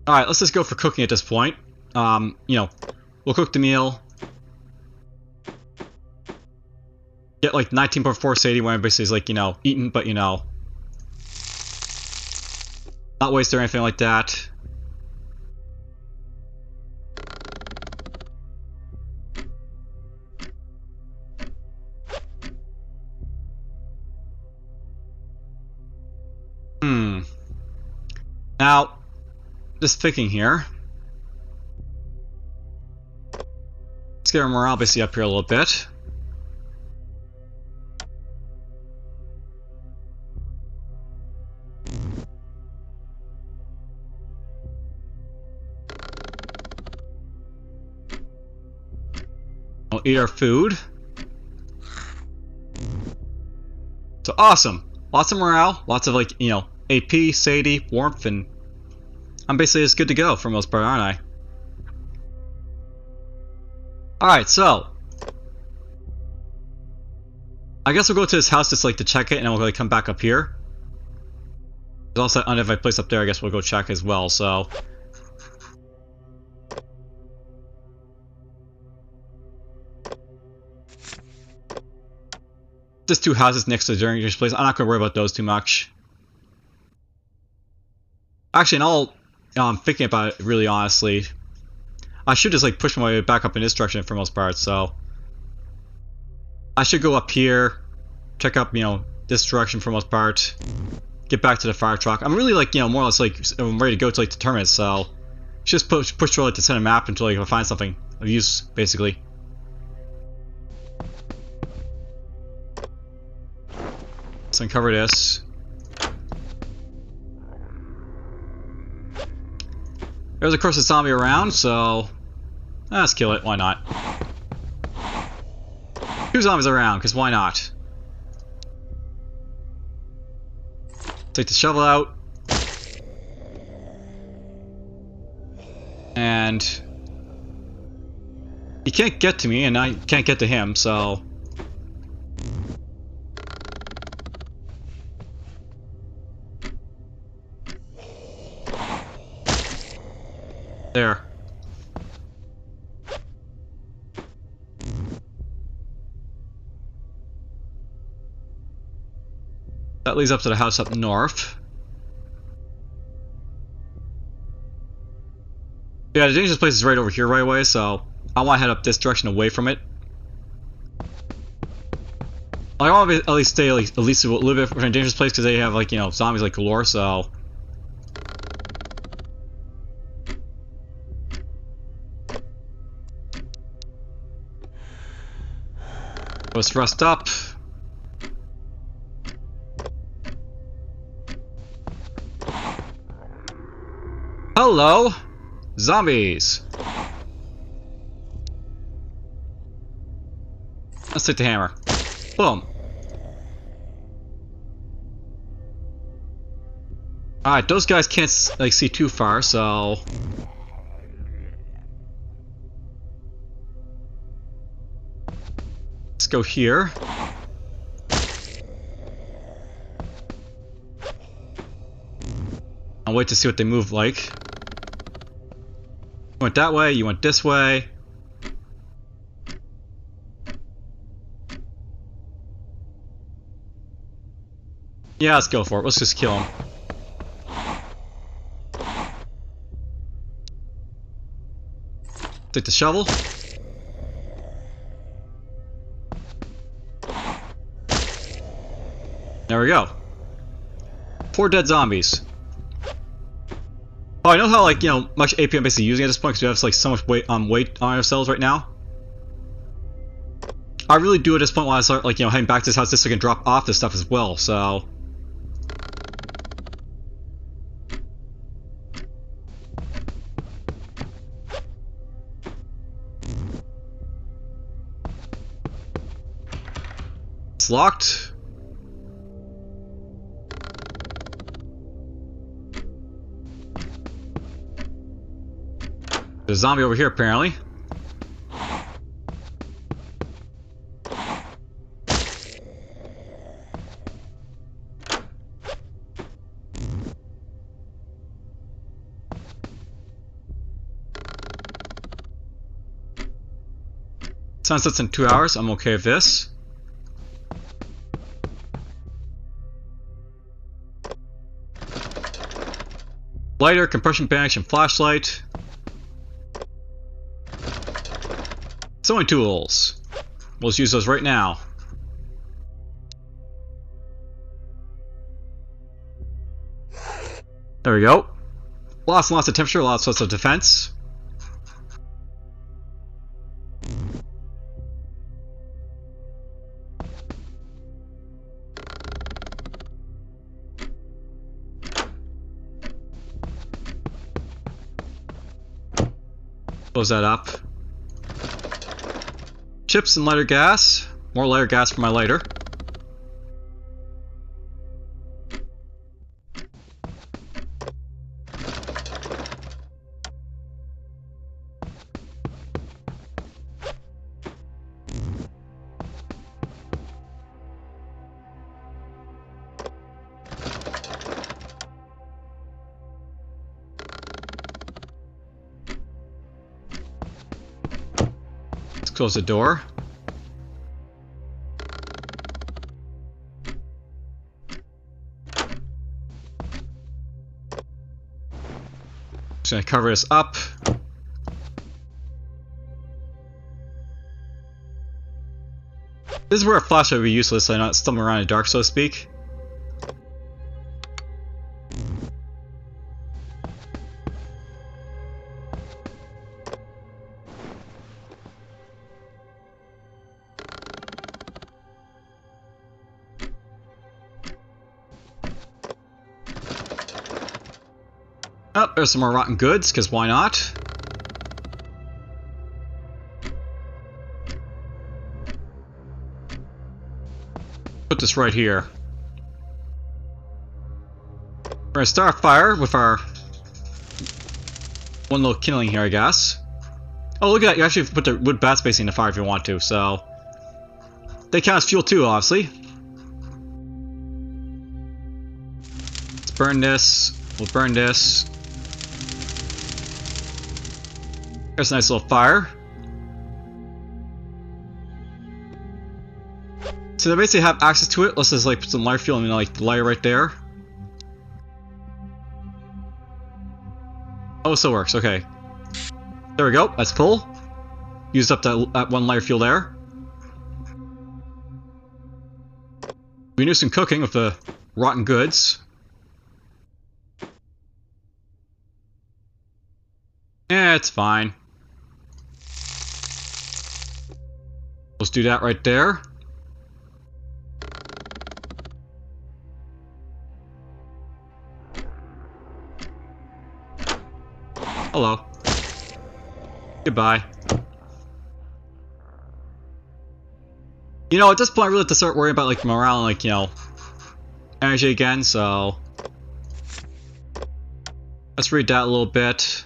Alright, let's just go for cooking at this point. We'll cook the meal. Get like 19.4 satiety when everybody's like, eating, but not waste or anything like that. Now, just thinking here. Let's get our morale basically up here a little bit. We'll eat our food. So awesome. Lots of morale, lots of like, AP, satiety, warmth, and I'm basically just good to go for most part, aren't I? Alright, so I guess we'll go to this house just like to check it and then we'll come back up here. There's also an unidentified place up there, I guess we'll go check as well, so just two houses next to the dangerous place. I'm not gonna worry about those too much. Actually, and all I'm thinking about it really honestly, I should just like push my way back up in this direction for most part, so I should go up here, check up, this direction for most part, get back to the fire truck. I'm really like, more or less like I'm ready to go to like the Terminus, so just push through like the center map until like, I find something of use, basically. Let's uncover this. There's of course a zombie around, so let's kill it. Why not? Two zombies around, because why not? Take the shovel out. And he can't get to me, and I can't get to him, so there. That leads up to the house up north. Yeah, the dangerous place is right over here right away, so I want to head up this direction away from it. I want to at least stay at least a little bit from a dangerous place because they have like, zombies like galore, so let's rest up. Hello, zombies. Let's take the hammer. Boom. Alright, those guys can't like see too far, so let's go here. I'll wait to see what they move like. You went that way, you went this way. Yeah, let's go for it. Let's just kill him. Take the shovel. There we go. 4 dead zombies. Oh, I know how like much AP I'm basically using at this point because we have like so much weight on ourselves right now. I really do at this point want to start like heading back to this house just so I can drop off this stuff as well. So it's locked. There's a zombie over here, apparently. Sun sets in 2 hours. I'm okay with this. Lighter, compression bench, and flashlight. Sewing tools. We'll just use those right now. There we go. Lots and lots of temperature, lots of defense. Close that up. Chips and lighter gas. More lighter gas for my lighter. Close the door. Just gonna cover this up. This is where a flashlight would be useless, so I'm not stumbling around in the dark, so to speak. Oh, there's some more rotten goods, because why not? Put this right here. We're gonna start a fire with our one little kindling here, I guess. Oh, look at that, you actually put the wood bat spacing in the fire if you want to, so... They count as fuel too, obviously. Let's burn this. We'll burn this. There's a nice little fire. So they basically have access to it. Let's just like put some lighter fuel in like the lighter right there. Oh, it still works. Okay. There we go. That's full. Used up that one lighter fuel there. We do some cooking with the rotten goods. Yeah, it's fine. Let's do that right there. Hello. Goodbye. You know, at this point I really have to start worrying about like morale and like, you know, energy again, so... Let's read that a little bit.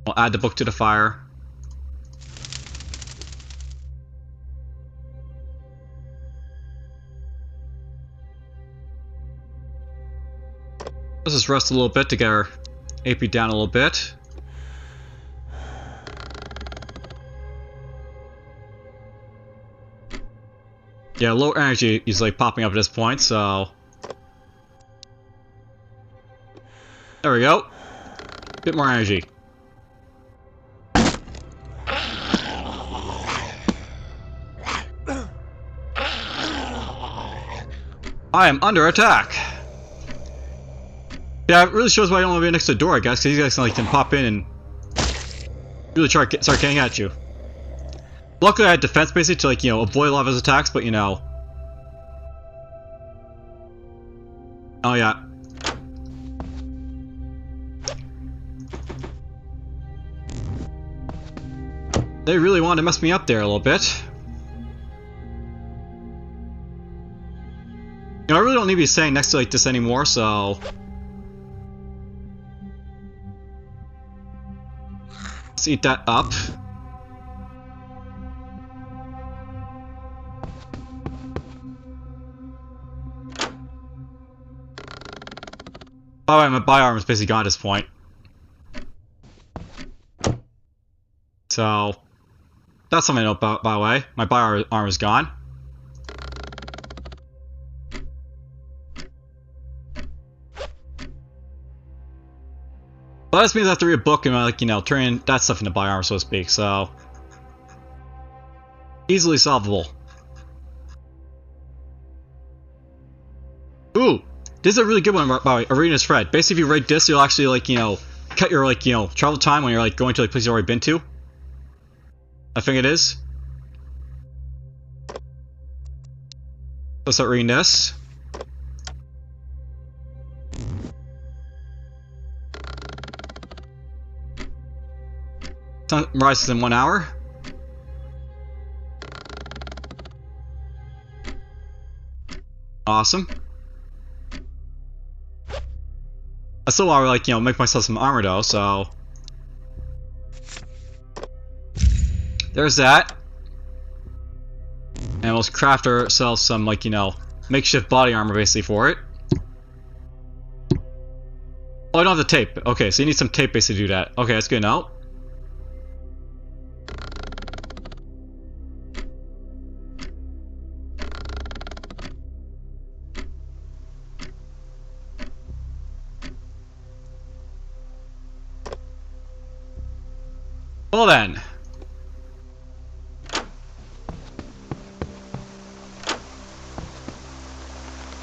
We'll add the book to the fire. Let's just rest a little bit to get our AP down a little bit. Yeah, low energy is like popping up at this point, so... There we go. Bit more energy. I am under attack. Yeah, it really shows why I don't want to be next to the door, I guess, because these guys like, can pop in and really start getting at you. Luckily I had defense basically to like, you know, avoid a lot of his attacks, but you know. Oh yeah. They really wanted to mess me up there a little bit. You know, I really don't need to be staying next to like this anymore, so... Let's eat that up. By the way, my bioarmor is basically gone at this point. So that's something to note, by the way. My body armor is gone. Well, that means I have to read a book and, like, you know, turn that stuff into body armor, so to speak. So easily solvable. Ooh, this is a really good one by Arena's Fred. Basically, if you raid this, you'll actually, like, you know, cut your, like, you know, travel time when you're, like, going to, like, places you've already been to. I think it is. Let's start reading this. Sun rises in 1 hour. Awesome. I still want to, like, you know, make myself some armor though, so there's that. And we'll craft ourselves some, like, you know, makeshift body armor basically for it. Oh, I don't have the tape. Okay, so you need some tape basically to do that. Okay, that's good now. Well then.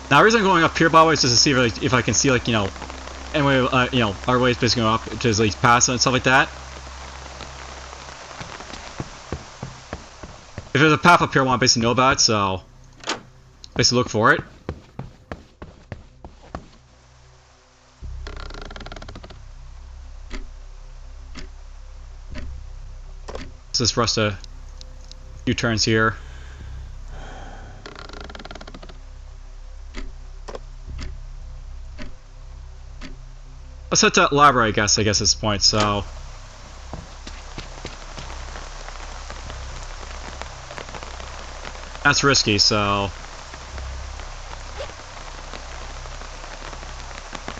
Now the reason I'm going up here, by the way, is just to see if I can see, like, you know, anyway, you know, our ways basically going up to, like, pass and stuff like that. If there's a path up here, I want to basically know about it, so basically look for it. Let's just rest a few turns here. Let's head to that library, I guess at this point, so that's risky, so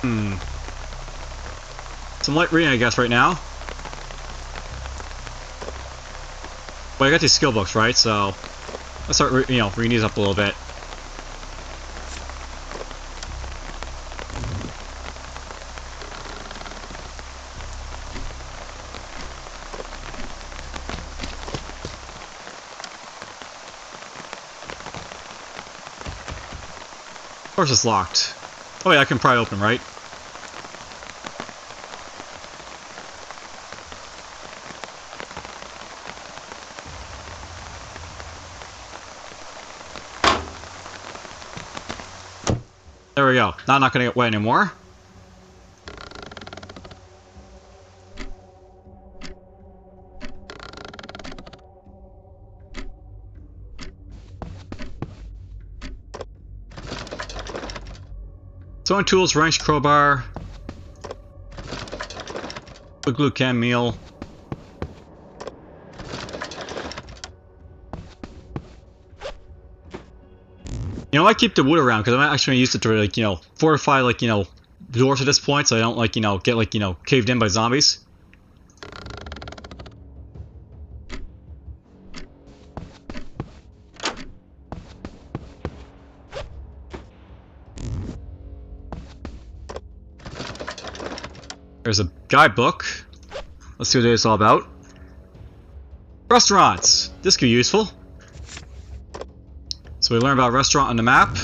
some light reading, I guess, right now. But I got these skill books, right? So let's start, you know, reading these up a little bit. Of course it's locked. Oh yeah, I can pry open, right? There we go. Now I'm not gonna get wet anymore. Sewing tools, wrench, crowbar, glue can, meal. You know, I keep the wood around because I'm actually gonna use it to, like, you know, fortify, like, you know, doors at this point, so I don't, like, you know, get, like, you know, caved in by zombies. There's a guidebook. Let's see what it's all about. Restaurants. This could be useful. So we learn about a restaurant on the map.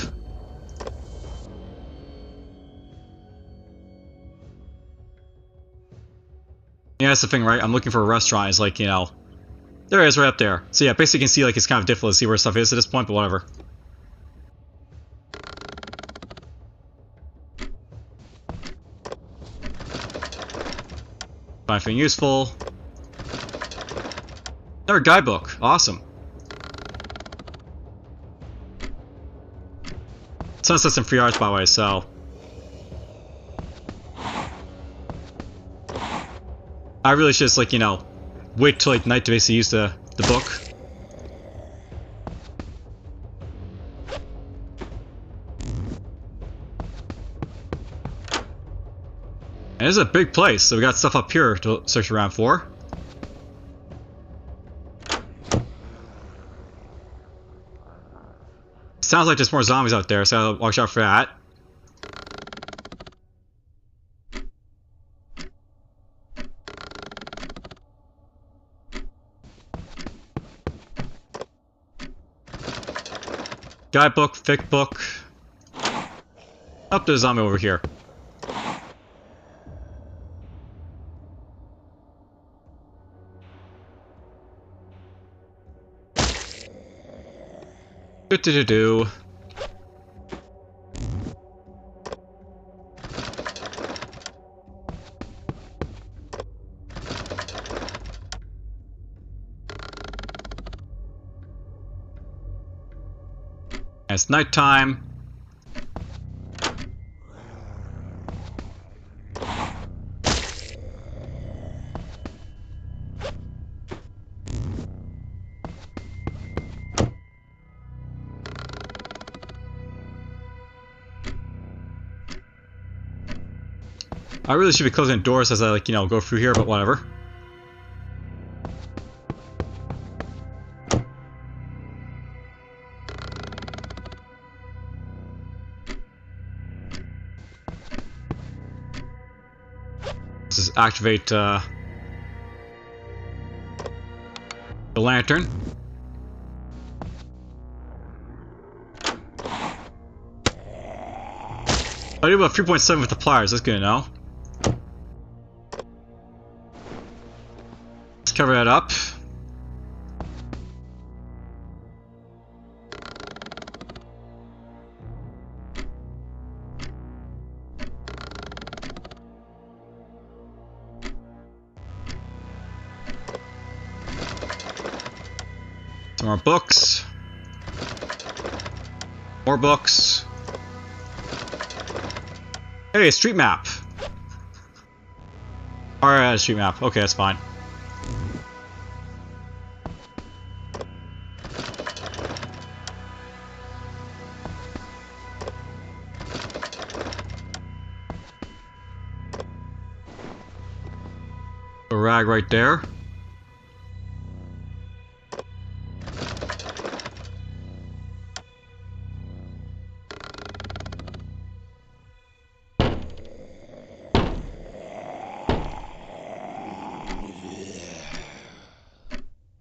Yeah, that's the thing, right? I'm looking for a restaurant. It's like, you know, there it is right up there. So yeah, basically you can see, like, it's kind of difficult to see where stuff is at this point, but whatever. Find anything useful. Another guidebook. Awesome. Sunset's in 3 hours, by the way, so I really should just, like, you know, wait till, like, night to basically use the book. And this is a big place, so we got stuff up here to search around for. sounds like there's more zombies out there, so watch out for that. Guidebook, thick book. Up there's a zombie over here. Do. It's nighttime. I really should be closing the doors as I, like, you know, go through here, but whatever. Let's just activate the lantern. I do about 3.7 with the pliers, that's good to know. Let's cover that up. Some more books. More books. Hey, a street map. Alright, a street map. Okay, that's fine. A rag right there.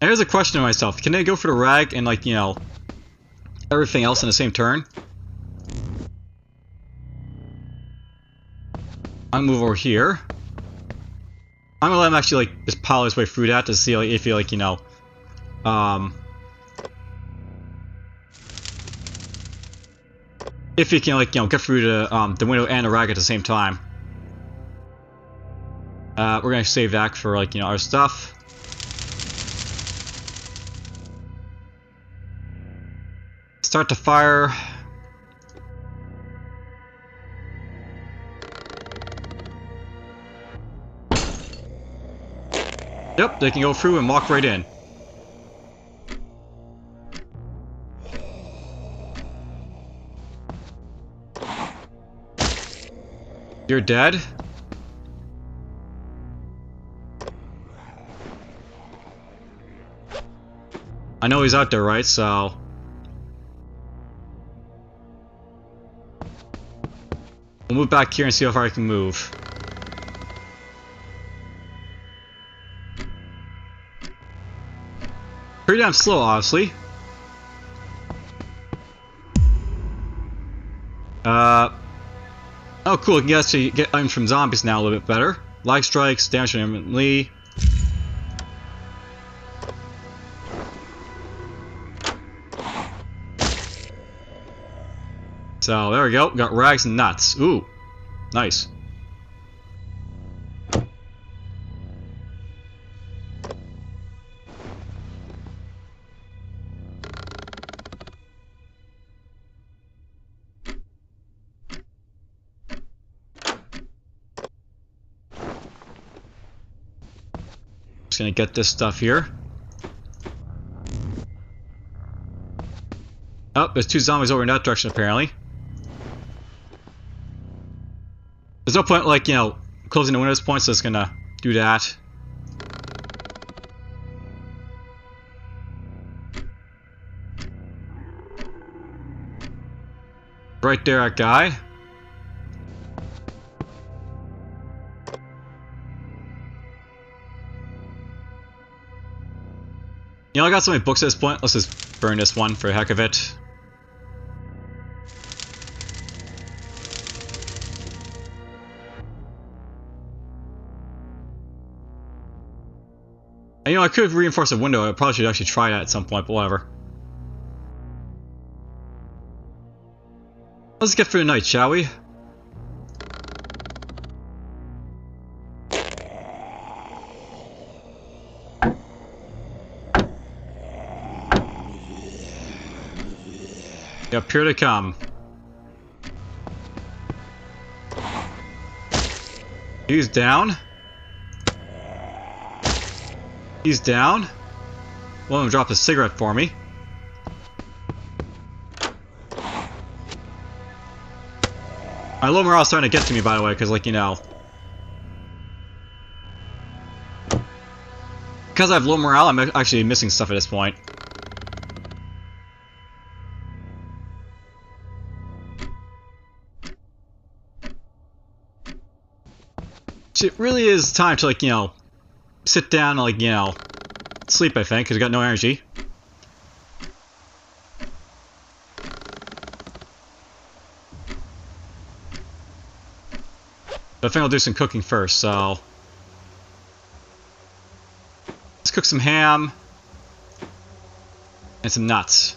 And here's a question to myself. Can I go for the rag and, like, you know, everything else in the same turn? I'll move over here. I'm gonna let him actually, like, just pile his way through that to see, like, if he, like, you know, if he can, like, you know, get through the window and the rag at the same time. We're gonna save that for, like, you know, our stuff. Start the fire. Yep, they can go through and walk right in. You're dead. I know he's out there, right? So we'll move back here and see how far I can move. Pretty damn slow, honestly. Oh cool, we can actually get items from zombies now a little bit better. Lag strikes, damage imminently. So there we go, got rags and nuts. Ooh, nice. Just gonna get this stuff here. Oh, there's two zombies over in that direction apparently. There's no point, like, you know, closing the window at this point, so it's gonna do that. Right there, that guy. You know, I got so many books at this point. Let's just burn this one for the heck of it. And, you know, I could reinforce a window. I probably should actually try that at some point, but whatever. Let's get through the night, shall we? Yep, here they come. He's down. He's down. One of them dropped a cigarette for me. My low morale's starting to get to me, by the way, because, like, you know. Because I have low morale, I'm actually missing stuff at this point. It really is time to, like, you know, sit down and, like, you know, sleep, I think, because I got no energy. But I think I'll do some cooking first, so... Let's cook some ham. And some nuts.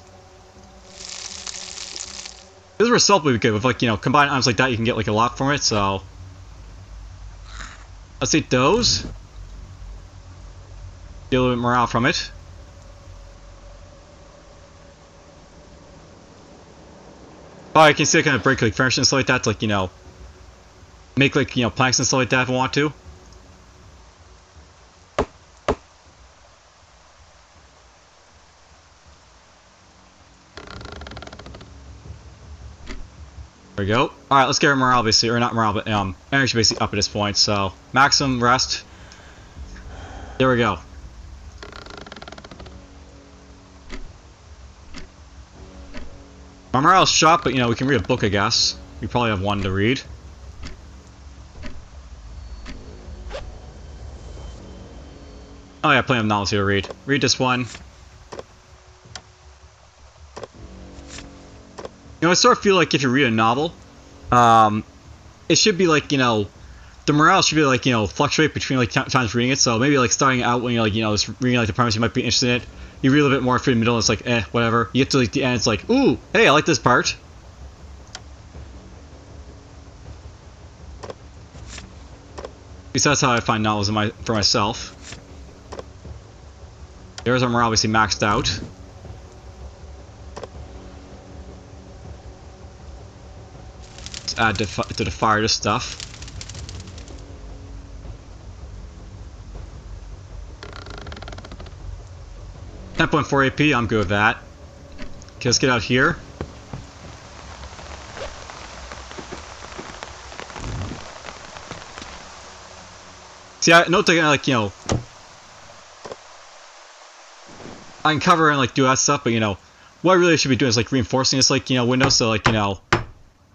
This result would be good with, like, you know, combined items like that, you can get, like, a lot from it, so... Let's eat those. Get a little bit of morale from it. Oh, I can see I kind of break, like, furniture and stuff like that to, like, you know... Make, like, you know, planks and stuff like that if I want to. There we go. Alright, let's get our morale basically, or not morale, but energy basically up at this point, so maximum rest. There we go. My morale's shot, but you know, we can read a book, I guess. We probably have one to read. Oh yeah, plenty of novels here to read. Read this one. You know, I sort of feel like if you read a novel, it should be like, you know, the morale should be like, you know, fluctuate between like times reading it. So maybe like starting out when you're like, you know, just reading like the premise you might be interested in it. You read a little bit more through the middle, and it's like, eh, whatever. You get to like the end, it's like, ooh, hey, I like this part. At least that's how I find novels for myself. There's our morale obviously maxed out. Let's add to the fire this stuff. .4 AP, I'm good with that. Okay, let's get out here. See, I know that, like, you know, I can cover and like do that stuff, but you know, what I really should be doing is like reinforcing this, like, you know, window, so like, you know,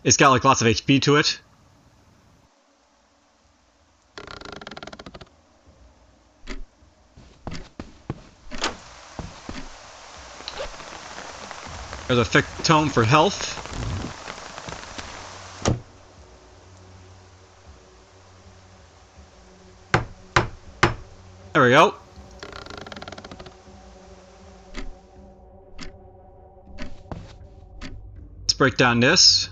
it's got like lots of HP to it. There's a thick tome for health. There we go. Let's break down this.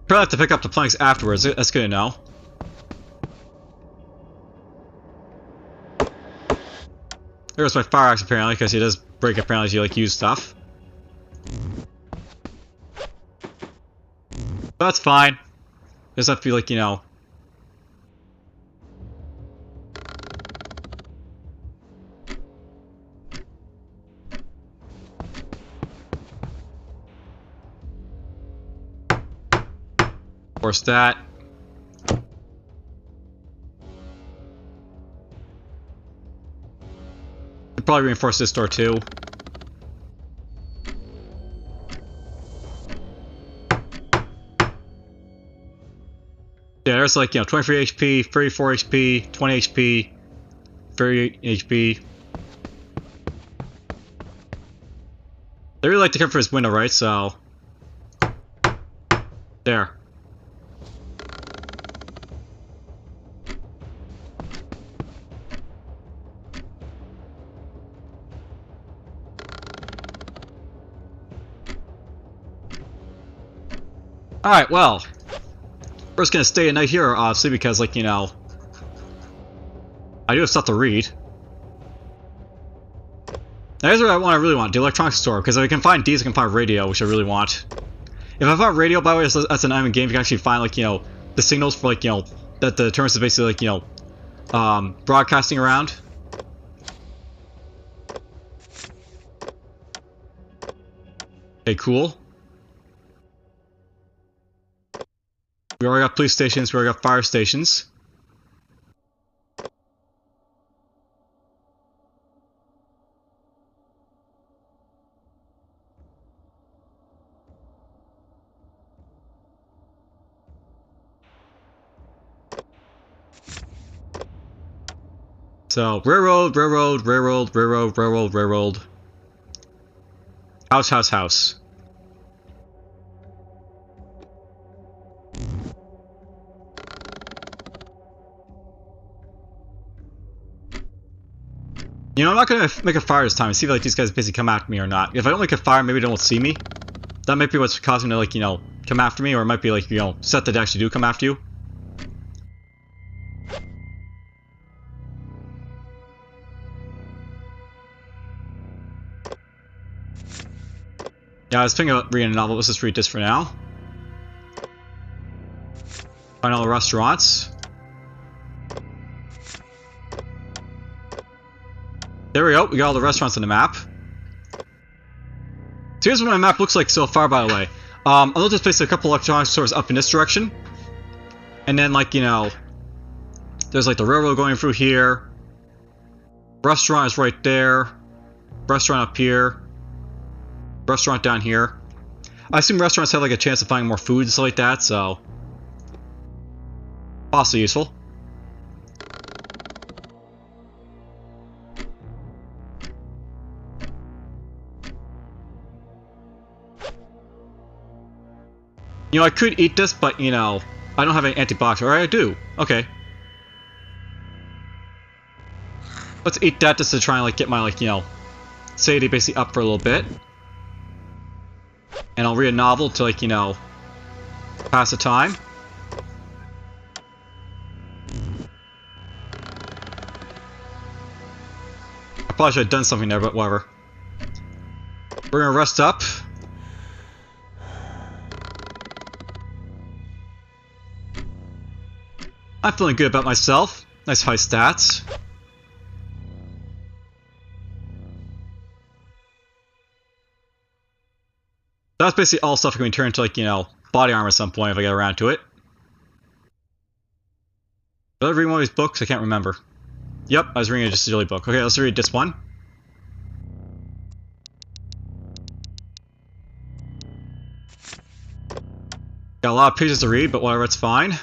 Probably have to pick up the planks afterwards. That's good to know. There's my fire axe apparently, because he does break apparently as you like use stuff. But that's fine. Just have to be like, you know. Force that. Could probably reinforce this door too. there's like, 23 HP, 34 HP, 20 HP, 30 HP. They really like to come for his window, right? So... There. Alright, well... We're just gonna stay a night here, obviously, because, like, I do have stuff to read. Now, here's what I really want, the electronics store, because if I can find these, I can find radio, which I really want. If I find radio, by the way, that's an item in game, you can actually find, like, the signals for, like, that the Terminus is basically, like, broadcasting around. Okay, cool. We already got police stations, we already got fire stations. So, railroad. House. I'm not gonna make a fire this time and see if like these guys basically come after me or not. If I don't make a fire, maybe they won't see me. That might be what's causing them to like, come after me, or it might be like, set that they actually do come after you. Yeah, I was thinking about reading a novel. Let's just read this for now. Find all the restaurants. There we go, we got all the restaurants on the map. So here's what my map looks like so far, by the way. I'll notice basically a couple electronic stores up in this direction. And then, like, there's like the railroad going through here. Restaurant is right there. Restaurant up here. Restaurant down here. I assume restaurants have like a chance of finding more food and stuff like that, so... also useful. I could eat this, but, I don't have any antibiotics. Or I do. Okay. Let's eat that just to try and, like, get my, like, sanity basically up for a little bit. And I'll read a novel to, like, pass the time. I probably should have done something there, but whatever. We're gonna rest up. I'm feeling good about myself. Nice high stats. That's basically all stuff that can be turned into, like, body armor at some point if I get around to it. Did I read one of these books? I can't remember. Yep, I was reading just a silly book. Okay, let's read this one. Got a lot of pages to read, but whatever, it's fine.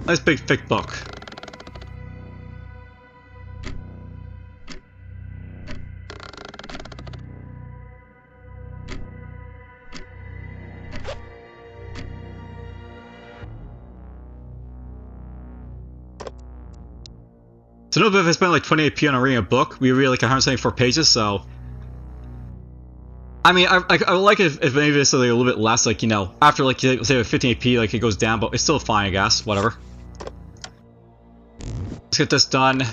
Nice big thick book. So no, but if I spent like 28p on reading a book, we read like 174 pages, so... I mean, I would like it if maybe it's like a little bit less, like, after like, say 15p, like it goes down, but it's still fine, I guess, whatever. Let's get this done.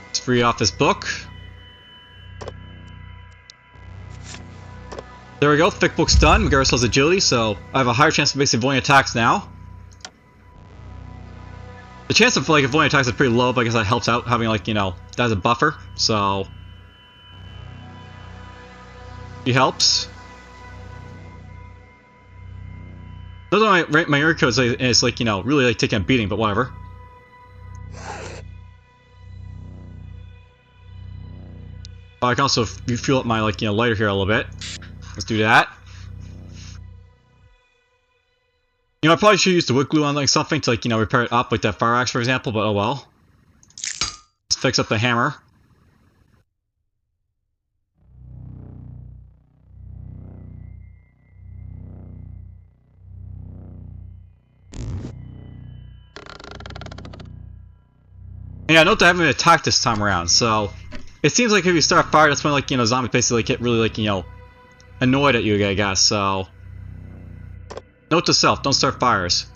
Let's free off this book. There we go, thick book's done. We got ourselves agility, so I have a higher chance of basically avoiding attacks now. The chance of like avoiding attacks is pretty low, but I guess that helps out having like, that as a buffer, so... He helps. Those are my area codes is like, you know, really like taking a beating, but whatever. I can also fuel up my, like, you know, lighter here a little bit. Let's do that. You know, I probably should use the wood glue on like something to, like, you know, repair it up, like that fire axe, for example, but oh well. Let's fix up the hammer. And yeah, note that I haven't been attacked this time around, so it seems like if you start a fire, that's when, like, you know, zombies basically like, get really, like, you know, annoyed at you, I guess, so... Note to self, don't start fires.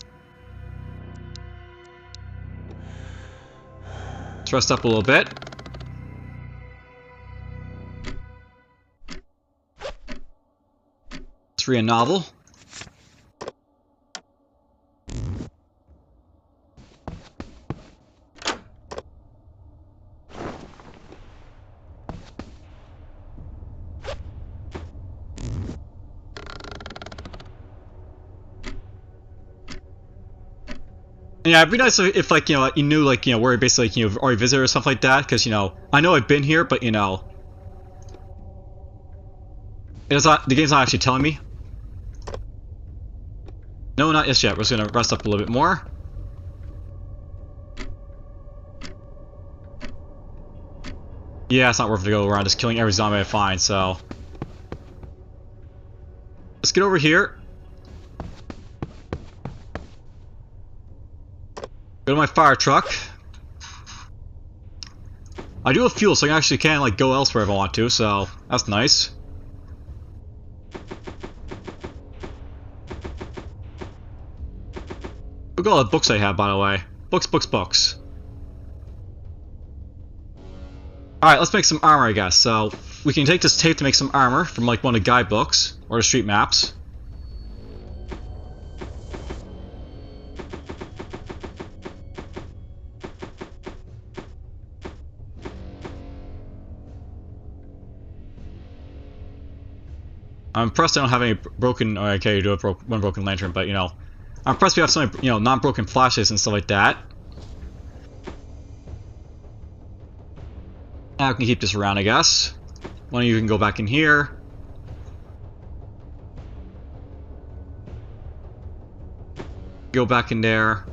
Let's rest up a little bit. Let's read a novel. Yeah, it'd be nice if, like, you know, you knew, like, you know, where you basically, like, you know, already visited or something like that, because, you know, I know I've been here, but, you know, it's not, the game's not actually telling me. No, not just yet. We're just gonna rest up a little bit more. Yeah, it's not worth it to go around just killing every zombie I find, so... Let's get over here. Go to my fire truck. I do have fuel, so I actually can, like, go elsewhere if I want to, so that's nice. Look at all the books I have, by the way. Books. Alright, let's make some armor, I guess. So, we can take this tape to make some armor from, like, one of the guidebooks, or the street maps. I'm impressed I don't have any broken... Okay, you do have one broken lantern, but, you know... I'm impressed we have some, you know, non-broken flashes and stuff like that. I can keep this around, I guess. One of you can go back in here. Go back in there.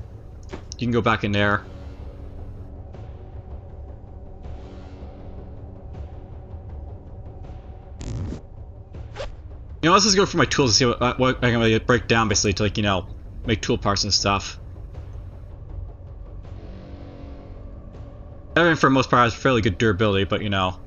You can go back in there. You know, let's just go for my tools and see what I can really break down, basically, to, like, you know, make tool parts and stuff. Everything, for the most part, has fairly good durability, but, you know.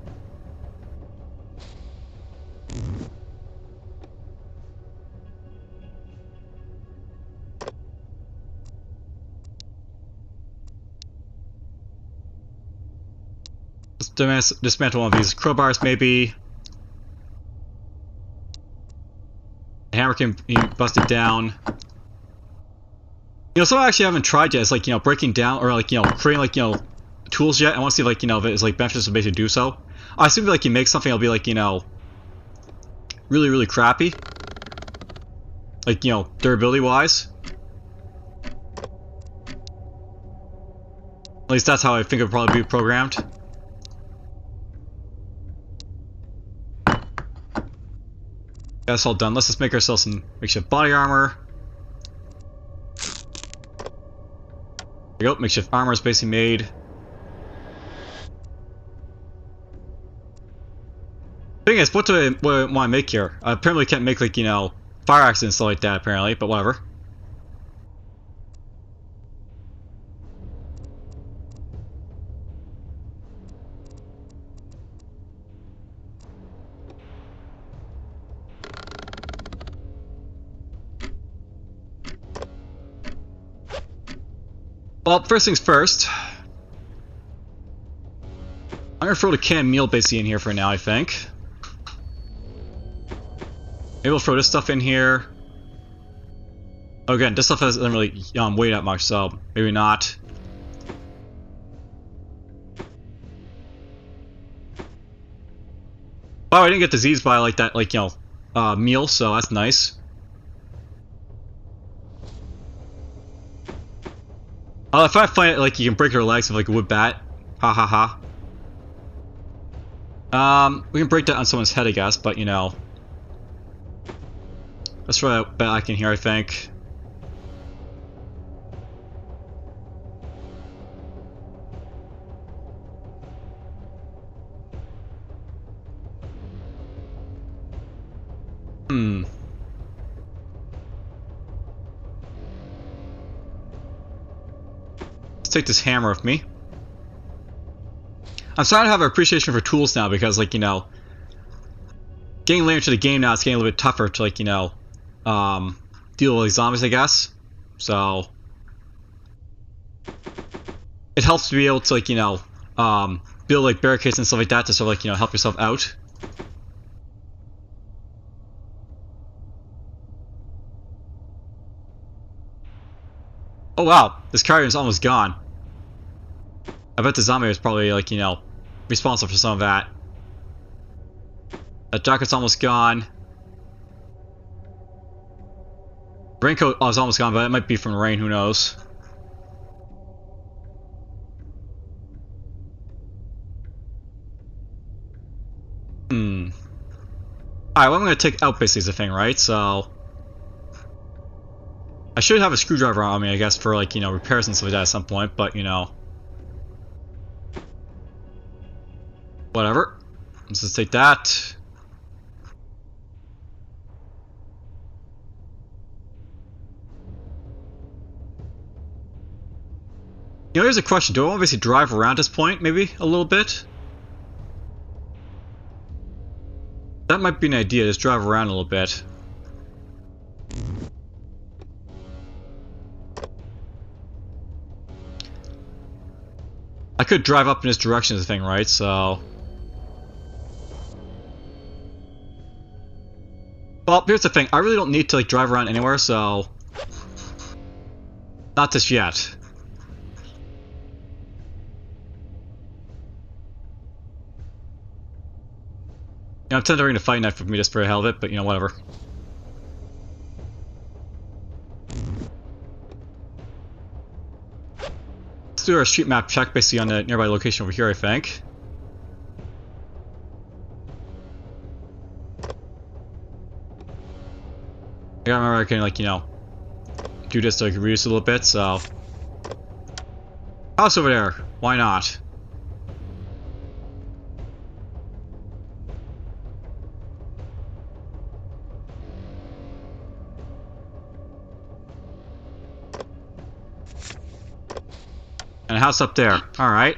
Let's dismantle one of these crowbars, maybe. The hammer can be busted down. You know, something I actually haven't tried yet is, like, you know, breaking down, or, like, you know, creating, like, you know, tools yet. I want to see, like, you know, if it's, like, beneficial to basically do so. I assume, like, you make something, it'll be, like, you know, really, really crappy. Like, you know, durability-wise. At least that's how I think it would probably be programmed. That's all done. Let's just make ourselves some makeshift body armor. There we go. Makeshift armor is basically made. Thing is, what do I want to make here? I apparently can't make, like, you know, fire axes and stuff like that, apparently, but whatever. Well, first things first. I'm gonna throw the canned meal basically in here for now, I think. Maybe we'll throw this stuff in here. Again, this stuff doesn't really weigh that much, so maybe not. Wow, I didn't get diseased by like that, like, meal, so that's nice. If I find it, like, you can break your legs with, like, a wood bat. Ha ha ha. We can break that on someone's head, I guess, but, let's try that back in here, I think. Let's take this hammer with me. I'm starting to have an appreciation for tools now because, like, getting later into the game now, it's getting a little bit tougher to, like, deal with like, zombies, I guess. So it helps to be able to, like, build like barricades and stuff like that to sort of, like, help yourself out. Oh wow, this carrion's almost gone. I bet the zombie was probably, like, responsible for some of that. That jacket's almost gone. Raincoat is almost gone, but it might be from the rain, who knows. Alright, well, I'm gonna take out basically the thing, right? So I should have a screwdriver on me, I guess, for, like, repairs and stuff like that at some point, but, whatever. Let's just take that. Here's a question. Do I want to basically drive around this point, maybe, a little bit? That might be an idea, just drive around a little bit. I could drive up in this direction of the thing, right? So... well, here's the thing. I really don't need to, like, drive around anywhere, so... not just yet. I'm tendering to fight knife with me just for the hell of it, but, whatever. Let's do our street map check basically on the nearby location over here, I think. I gotta remember I can, like, do this so I can reduce a little bit, so... house over there! Why not? And a house up there. Alright.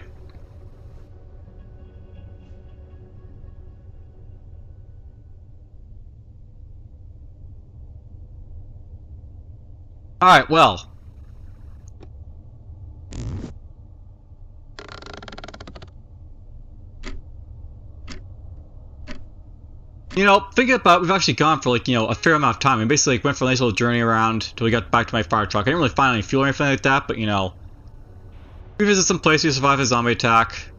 Alright, well. Thinking about, we've actually gone for, like, a fair amount of time. And basically, like, went for a nice little journey around till we got back to my fire truck. I didn't really find any fuel or anything like that, but, we visit some places, survive a zombie attack.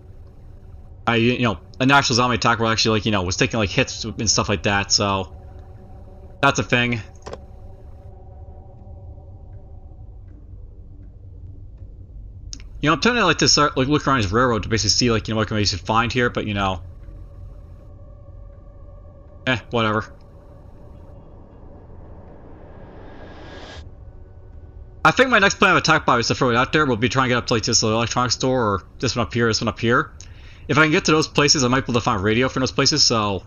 A natural zombie attack where actually, like, was taking, like, hits and stuff like that, so... that's a thing. I'm trying to, like, to start, like, look around his railroad to basically see, like, what can we find here, but, whatever. I think my next plan of attack is to throw it out there. We'll be trying to get up to, like, this electronics store, or this one up here, this one up here. If I can get to those places, I might be able to find radio from those places, so...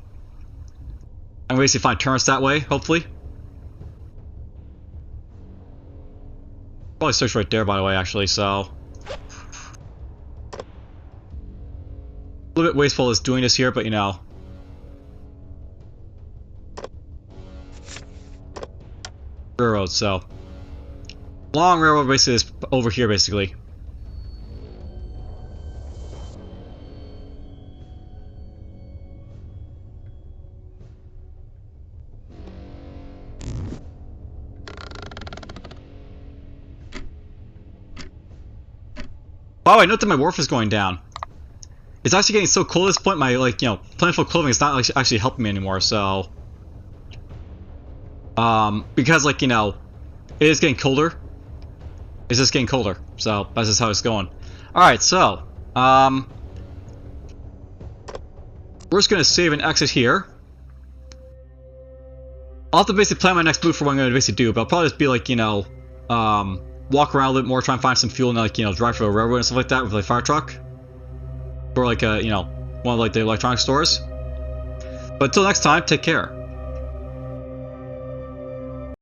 I'm going to basically find Terminus that way, hopefully. Probably search right there, by the way, actually, so... a little bit wasteful is doing this here, but, railroad, so... long railroad basically is over here, basically. Wow, I note that my wharf is going down. It's actually getting so cold at this point, my, like, you know, plentiful clothing is not actually helping me anymore, so... because, like, you know, it is getting colder. It's just getting colder, so that's just how it's going. Alright, so, we're just gonna save and exit here. I'll have to basically plan my next move for what I'm gonna basically do, but I'll probably just be like, you know, walk around a little bit more, try and find some fuel, and, like, you know, drive for a railroad and stuff like that with, like, fire truck. Or, like, you know, one of, like, the electronic stores. But until next time, take care.